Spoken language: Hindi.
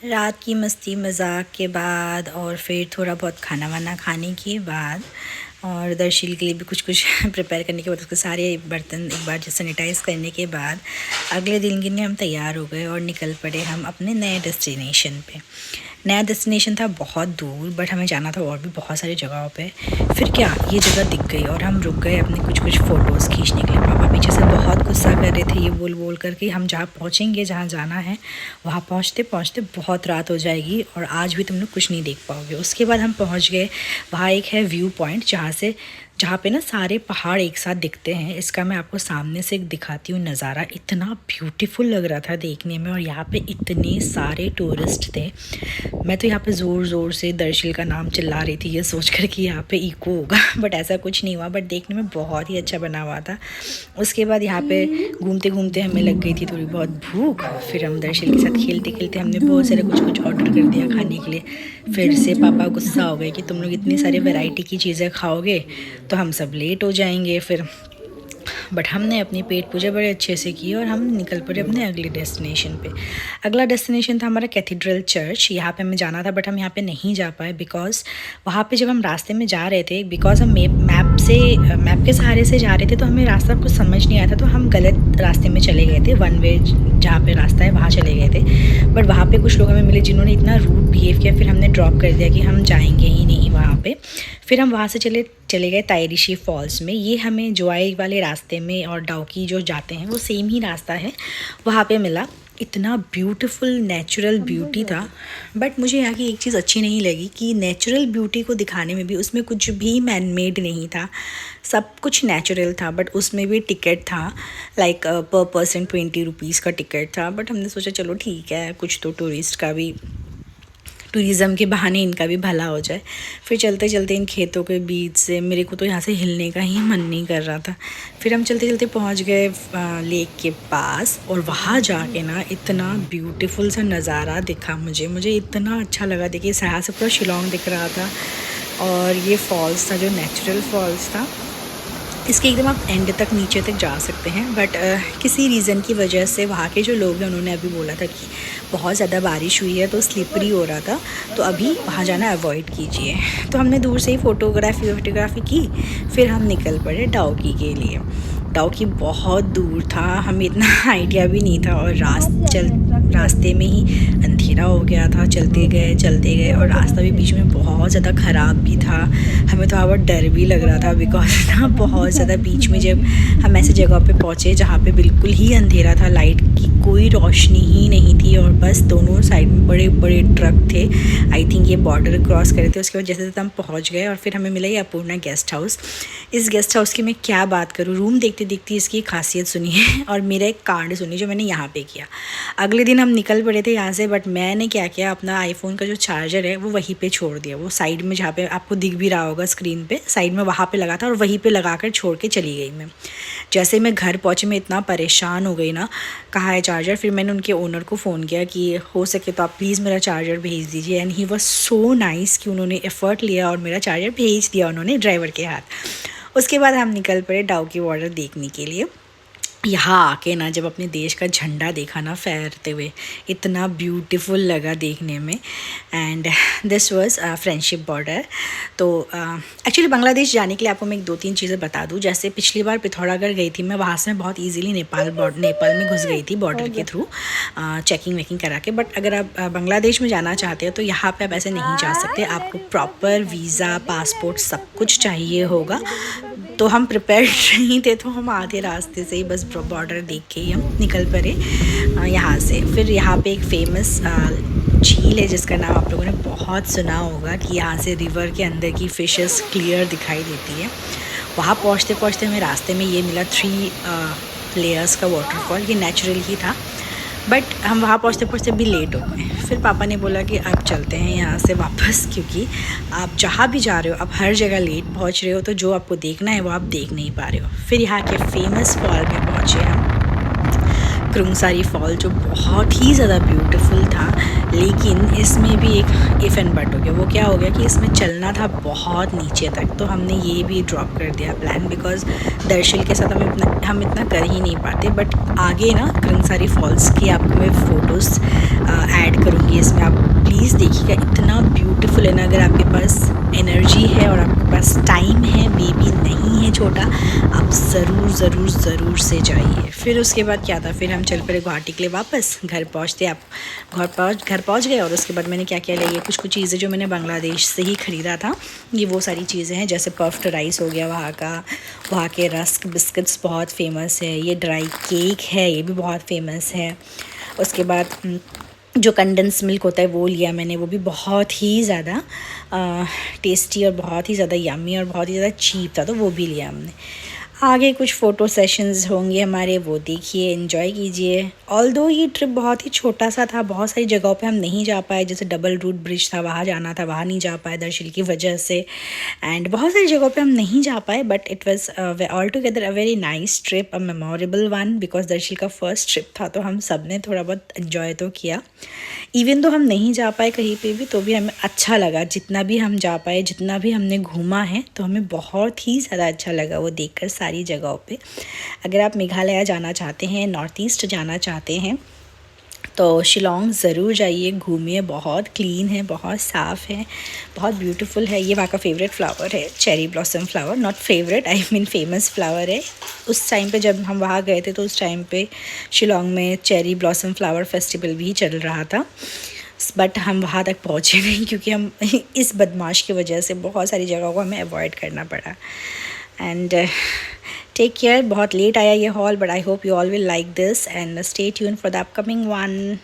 रात की मस्ती मज़ाक के बाद और फिर थोड़ा बहुत खाना वाना खाने के बाद और दर्शील के लिए भी कुछ कुछ प्रिपेयर करने के बाद उसके सारे बर्तन एक बार सैनिटाइज़ करने के बाद अगले दिन के लिए हम तैयार हो गए और निकल पड़े हम अपने नए डेस्टिनेशन पे। नया डेस्टिनेशन था बहुत दूर, बट हमें जाना था और भी बहुत सारी जगहों पे। फिर क्या ये जगह दिख गई और हम रुक गए अपने कुछ फ़ोटोज़ खींचने के लिए। पापा पीछे से बहुत गुस्सा कर रहे थे ये बोल बोल कर कि हम जहाँ पहुँचेंगे, जहाँ जाना है, वहाँ पहुँचते पहुँचते बहुत रात हो जाएगी और आज भी तुम लोग कुछ नहीं देख पाओगे। उसके बाद हम पहुँच गए, वहाँ एक है व्यू पॉइंट जहाँ पे ना सारे पहाड़ एक साथ दिखते हैं। इसका मैं आपको सामने से दिखाती हूँ नज़ारा। इतना ब्यूटीफुल लग रहा था देखने में और यहाँ पे इतने सारे टूरिस्ट थे। मैं तो यहाँ पे ज़ोर ज़ोर से दर्शिल का नाम चिल्ला रही थी ये सोच कर कि यहाँ पे इको होगा, बट ऐसा कुछ नहीं हुआ। बट देखने में बहुत ही अच्छा बना हुआ था। उसके बाद यहाँ पे घूमते घूमते हमें लग गई थी थोड़ी बहुत भूख। फिर हम दर्शिल के साथ खेलते खेलते हमने बहुत सारे कुछ ऑर्डर कर दिया खाने के लिए। फिर से पापा गुस्सा हो गए कि तुम लोग इतनी सारी वैरायटी की चीज़ें खाओगे तो हम सब लेट हो जाएंगे फिर। बट हमने अपनी पेट पूजा बड़े अच्छे से की और हम निकल पड़े अपने अगले डेस्टिनेशन पे। अगला डेस्टिनेशन था हमारा कैथेड्रल चर्च। यहाँ पे हमें जाना था बट हम यहाँ पे नहीं जा पाए बिकॉज़ वहाँ पे जब हम रास्ते में जा रहे थे, बिकॉज़ हम मैप के सहारे से जा रहे थे तो हमें रास्ता कुछ समझ नहीं आया था, तो हम गलत रास्ते में चले गए थे। वन वे जहाँ पे रास्ता है वहाँ चले गए थे। बट वहाँ पे कुछ लोग हमें मिले जिन्होंने इतना रूड बिहेव किया, फिर हमने ड्रॉप कर दिया कि हम जाएंगे ही नहीं वहाँ पे। फिर हम वहाँ से चले गए ताइरिशी फॉल्स में। ये हमें जोआई वाले रास्ते में और डाउकी जो जाते हैं वो सेम ही रास्ता है, वहाँ पे मिला। इतना ब्यूटीफुल नेचुरल ब्यूटी था। बट मुझे यहाँ की एक चीज़ अच्छी नहीं लगी कि नेचुरल ब्यूटी को दिखाने में भी उसमें कुछ भी मैन मेड नहीं था, सब कुछ नेचुरल था। बट उसमें भी टिकट था, लाइक पर पर्सन 20 रुपीज़ का टिकट था। बट हमने सोचा चलो ठीक है, कुछ तो टूरिज़्म के बहाने इनका भी भला हो जाए। फिर चलते चलते इन खेतों के बीच से मेरे को तो यहाँ से हिलने का ही मन नहीं कर रहा था। फिर हम चलते चलते पहुँच गए लेक के पास और वहाँ जाके ना इतना ब्यूटीफुल सा नज़ारा दिखा मुझे इतना अच्छा लगा। देखिए यहाँ से पूरा शिलोंग दिख रहा था और ये फॉल्स था जो नेचुरल फॉल्स था। इसके एकदम आप एंड तक नीचे तक जा सकते हैं। बट किसी रीज़न की वजह से वहाँ के जो लोग हैं उन्होंने अभी बोला था कि बहुत ज़्यादा बारिश हुई है तो स्लिपरी हो रहा था, तो अभी वहाँ जाना अवॉइड कीजिए। तो हमने दूर से ही फ़ोटोग्राफी की। फिर हम निकल पड़े डाउकी के लिए। डाउकी बहुत दूर था, हमें इतना आइडिया भी नहीं था और रास्ते में ही अंधेरा हो गया था। चलते गए और रास्ता भी बीच में बहुत ज़्यादा ख़राब भी था। हमें तो बहुत डर भी लग रहा था बिकॉज ना बहुत ज़्यादा बीच में जब हम ऐसे जगह पे पहुँचे जहाँ पे बिल्कुल ही अंधेरा था, लाइट की कोई रोशनी ही नहीं थी और बस दोनों साइड में बड़े बड़े ट्रक थे। आई थिंक ये बॉर्डर क्रॉस करे थे। उसके बाद जैसे हम पहुँच गए और फिर हमें मिला ये अपूर्णा गेस्ट हाउस। इस गेस्ट हाउस की मैं क्या बात करूँ, रूम देखते देखते इसकी खासियत सुनिए और मेरा एक कार्ड सुनिए जो मैंने यहाँ पे किया। अगले दिन हम निकल पड़े थे यहाँ से, बट मैंने क्या किया, अपना आईफोन का जो चार्जर है वो वहीं पे छोड़ दिया। वो साइड में जहाँ पे आपको दिख भी रहा होगा स्क्रीन पे, साइड में वहाँ पे लगा था और वहीं पे लगा कर छोड़ के चली गई मैं। जैसे मैं घर पहुँची मैं इतना परेशान हो गई ना, कहाँ है चार्जर। फिर मैंने उनके ओनर को फ़ोन किया कि हो सके तो आप प्लीज़ मेरा चार्जर भेज दीजिए। And he was so nice कि उन्होंने एफ़र्ट लिया और मेरा चार्जर भेज दिया उन्होंने ड्राइवर के हाथ। उसके बाद हम निकल पड़े डाउकी बॉर्डर देखने के लिए। यहाँ आके ना जब अपने देश का झंडा देखा ना फहरते हुए, इतना ब्यूटीफुल लगा देखने में। And this was friendship border. तो एक्चुअली बांग्लादेश जाने के लिए आपको मैं एक दो तीन चीज़ें बता दूँ। जैसे पिछली बार पिथौरागढ़ गई थी मैं, वहाँ से मैं बहुत इजीली नेपाल में घुस गई थी बॉर्डर के थ्रू चेकिंग करा के। बट अगर आप बांग्लादेश में जाना चाहते हो तो यहाँ पर आप ऐसे नहीं जा सकते, आपको प्रॉपर वीज़ा पासपोर्ट सब कुछ चाहिए होगा। तो हम प्रिपेयर्ड नहीं थे, तो हम आधे रास्ते से ही बस बॉर्डर देख के ही हम निकल पड़े यहाँ से। फिर यहाँ पे एक फेमस झील है जिसका नाम आप लोगों ने बहुत सुना होगा कि यहाँ से रिवर के अंदर की फिशेस क्लियर दिखाई देती है। वहाँ पहुँचते पहुँचते हमें रास्ते में ये मिला 3 लेयर्स का वाटरफॉल। ये नेचुरल ही था, बट हम वहाँ पहुँचते पहुँचते भी लेट हो गए। फिर पापा ने बोला कि अब चलते हैं यहाँ से वापस, क्योंकि आप जहाँ भी जा रहे हो आप हर जगह लेट पहुँच रहे हो, तो जो आपको देखना है वो आप देख नहीं पा रहे हो। फिर यहाँ के फेमस फॉल में पहुँचे हम, क्रुंगसारी फॉल, जो बहुत ही ज़्यादा ब्यूटीफुल था। लेकिन इसमें भी एक इफ़ एंड बट हो गया। वो क्या हो गया कि इसमें चलना था बहुत नीचे तक, तो हमने ये भी ड्रॉप कर दिया प्लान, बिकॉज़ दर्शिल के साथ हम इतना कर ही नहीं पाते। बट आगे ना क्रुंगसारी फॉल्स की आपको मैं फ़ोटोज़ ऐड करूँगी, इसमें आप देखिएगा, इतना ब्यूटीफुल है ना। अगर आपके पास एनर्जी है और आपके पास टाइम है, बेबी नहीं है छोटा, आप ज़रूर से जाइए। फिर उसके बाद क्या था, फिर हम चल पड़े गुवाहाटी के लिए वापस। घर पहुँचते आप घर पहुँच गए। और उसके बाद मैंने क्या क्या लिया, कुछ चीज़ें जो मैंने बांग्लादेश से ही ख़रीदा था, ये वो सारी चीज़ें हैं। जैसे पफ्ड राइस हो गया वहाँ का, वहाँ के रस्क बिस्किट्स बहुत फेमस है। ये ड्राई केक है, ये भी बहुत फेमस है। उसके बाद जो कंडेंस मिल्क होता है वो लिया मैंने, वो भी बहुत ही ज़्यादा टेस्टी और बहुत ही ज़्यादा यम्मी और बहुत ही ज़्यादा चीप था, तो वो भी लिया हमने। आगे कुछ फ़ोटो सेशंस होंगे हमारे, वो देखिए, एंजॉय कीजिए। ऑल्दो ये ट्रिप बहुत ही छोटा सा था, बहुत सारी जगहों पे हम नहीं जा पाए। जैसे डबल रूट ब्रिज था, वहाँ जाना था, वहाँ नहीं जा पाए दर्शन की वजह से। एंड बहुत सारी जगहों पे हम नहीं जा पाए, but it was all together a very nice trip, a memorable one, because Darshan का फर्स्ट ट्रिप था, तो हम सब ने थोड़ा बहुत एंजॉय तो किया। इवन तो हम नहीं जा पाए कहीं पे भी, तो भी हमें अच्छा लगा। जितना भी हम जा पाए, जितना भी हमने घूमा है, तो हमें बहुत ही ज़्यादा अच्छा लगा वो देखकर सारी जगहों पे। अगर आप मेघालय जाना चाहते हैं, नॉर्थ ईस्ट जाना चाहते हैं, तो शिलोंग ज़रूर जाइए, घूमिए। बहुत क्लीन है, बहुत साफ़ है, बहुत ब्यूटीफुल है। ये वहाँ का फेवरेट फ्लावर है, cherry blossom flower. Not favourite, I mean famous flower है। उस टाइम पे जब हम वहाँ गए थे, तो उस टाइम पे शिलोंग में चेरी ब्लॉसम फ्लावर फेस्टिवल भी चल रहा था, बट हम वहाँ तक पहुँचे नहीं, क्योंकि हम इस बदमाश की वजह से बहुत सारी जगहों को हमें अवॉइड करना पड़ा। And take care. बहुत लेट आया ये hall, but I hope you all will like this and stay tune for the upcoming one.